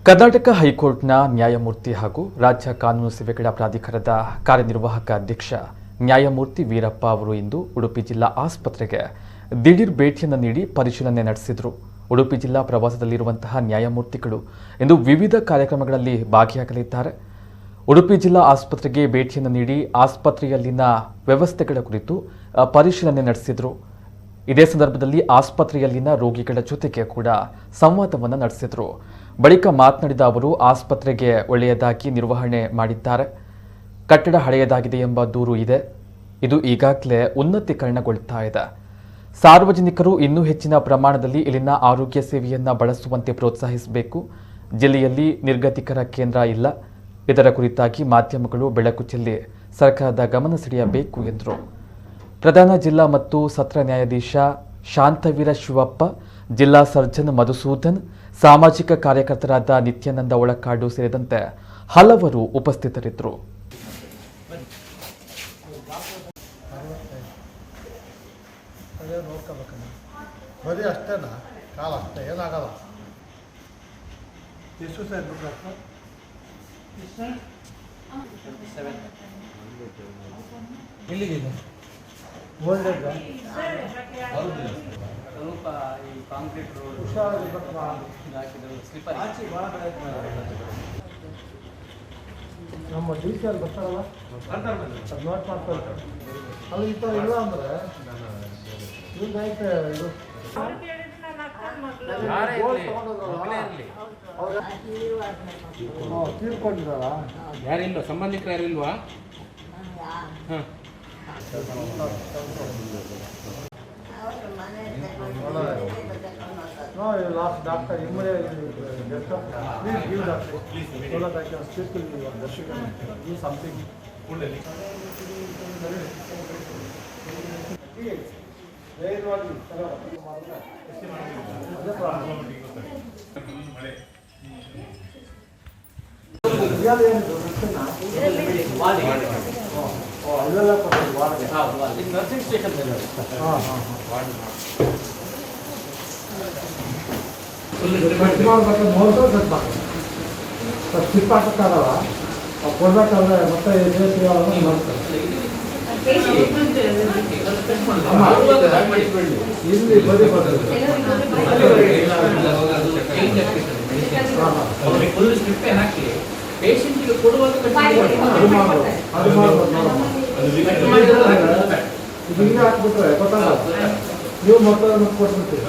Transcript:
ಕರ್ನಾಟಕ ಹೈಕೋರ್ಟ್ನ ನ್ಯಾಯಮೂರ್ತಿ ಹಾಗೂ ರಾಜ್ಯ ಕಾನೂನು ಸೇವೆಗಳ ಪ್ರಾಧಿಕಾರದ ಕಾರ್ಯನಿರ್ವಾಹಕ ಅಧ್ಯಕ್ಷ ನ್ಯಾಯಮೂರ್ತಿ ವೀರಪ್ಪ ಅವರು ಇಂದು ಉಡುಪಿ ಜಿಲ್ಲಾ ಆಸ್ಪತ್ರೆಗೆ ದಿಢೀರ್ ಭೇಟಿಯನ್ನು ನೀಡಿ ಪರಿಶೀಲನೆ ನಡೆಸಿದರು. ಉಡುಪಿ ಜಿಲ್ಲಾ ಪ್ರವಾಸದಲ್ಲಿರುವಂತಹ ನ್ಯಾಯಮೂರ್ತಿಗಳು ಇಂದು ವಿವಿಧ ಕಾರ್ಯಕ್ರಮಗಳಲ್ಲಿ ಭಾಗಿಯಾಗಲಿದ್ದಾರೆ. ಉಡುಪಿ ಜಿಲ್ಲಾ ಆಸ್ಪತ್ರೆಗೆ ಭೇಟಿಯನ್ನು ನೀಡಿ ಆಸ್ಪತ್ರೆಯಲ್ಲಿನ ವ್ಯವಸ್ಥೆಗಳ ಕುರಿತು ಪರಿಶೀಲನೆ ನಡೆಸಿದರು. ಇದೇ ಸಂದರ್ಭದಲ್ಲಿ ಆಸ್ಪತ್ರೆಯಲ್ಲಿನ ರೋಗಿಗಳ ಜೊತೆಗೆ ಕೂಡ ಸಂವಾದವನ್ನು ನಡೆಸಿದರು. ಬಳಿಕ ಮಾತನಾಡಿದ ಅವರು, ಆಸ್ಪತ್ರೆಗೆ ಒಳ್ಳೆಯದಾಗಿ ನಿರ್ವಹಣೆ ಮಾಡಿದ್ದಾರೆ. ಕಟ್ಟಡ ಹಳೆಯದಾಗಿದೆ ಎಂಬ ದೂರು ಇದೆ. ಇದು ಈಗಾಗಲೇ ಉನ್ನತೀಕರಣಗೊಳ್ತಾ ಇದೆ. ಸಾರ್ವಜನಿಕರು ಇನ್ನೂ ಹೆಚ್ಚಿನ ಪ್ರಮಾಣದಲ್ಲಿ ಇಲ್ಲಿನ ಆರೋಗ್ಯ ಸೇವೆಯನ್ನು ಬಳಸುವಂತೆ ಪ್ರೋತ್ಸಾಹಿಸಬೇಕು. ಜಿಲ್ಲೆಯಲ್ಲಿ ನಿರ್ಗತಿಕರ ಕೇಂದ್ರ ಇಲ್ಲ. ಇದರ ಕುರಿತಾಗಿ ಮಾಧ್ಯಮಗಳು ಬೆಳಕು ಚೆಲ್ಲಿ ಸರ್ಕಾರದ ಗಮನ ಸೆಳೆಯಬೇಕು ಎಂದರು. ಪ್ರಧಾನ ಜಿಲ್ಲಾ ಮತ್ತು ಸತ್ರ ನ್ಯಾಯಾಧೀಶ ಶಾಂತವೀರ ಶಿವಪ್ಪ, ಜಿಲ್ಲಾ ಸರ್ಜನ್ ಮಧುಸೂದನ್, ಸಾಮಾಜಿಕ ಕಾರ್ಯಕರ್ತರಾದ ನಿತ್ಯಾನಂದ ಒಳಕಾಡು ಸೇರಿದಂತೆ ಹಲವರು ಉಪಸ್ಥಿತರಿದ್ದರು. ಬರೀ ಅಷ್ಟೇನಾ? ಕಾಲ ಅಷ್ಟೇ ಏನಾಗಲ್ಲ. ಎಷ್ಟು ಸರ್ ಎಲ್ಲಿಗಿದೆ? ಓಲ್ಡೇಜ್ ಸ್ವಲ್ಪ ಈ ಕಾಂಕ್ರೀಟ್ ರೋಡ್ ಸ್ಲಿಪ್ಪರ್ ನಮ್ಮ ಡಿ ಸಿ ಅಲ್ಲಿ ಬರ್ತಾರಲ್ಲ, ಅದು ನೋಟ್ ಮಾಡ್ತಾರೆ. ಅದು ಈ ಥರ ಇಲ್ಲ ಅಂದರೆ ಇದು ತೀರ್ಕೊಂಡಿದ್ದಾರ? ಯಾರಿಲ್ವಾ? ಸಂಬಂಧಿಕರು ಯಾರಿಲ್ವಾ? ಹಾಂ, No, you lost doctor. Immediately, please give doctor so that I can speak to you. Do something. Nursing station slip ಹಾಕಕ್ಕಾಗಲ್ಲ. ಕೊಡ್ಬೇಕಾದ್ರೆ ಮತ್ತೆ ಇಲ್ಲಿ ಬರೀ ಹಾಕಿ ಪೇಷಂಟ್ಗೆ ಕೊಡುವಾಗ ಅದು ಮಾಡ್ಬೋದು ನೋಡಮ್ಮ. ಇದು ಹಿಂಗೆ ಹಾಕ್ಬಿಟ್ರೆ ಗೊತ್ತಾಗಲ್ಲ. ನೀವು ಮತ್ತೆ ಕೊಟ್ಬಿಡ್ತೀವಿ.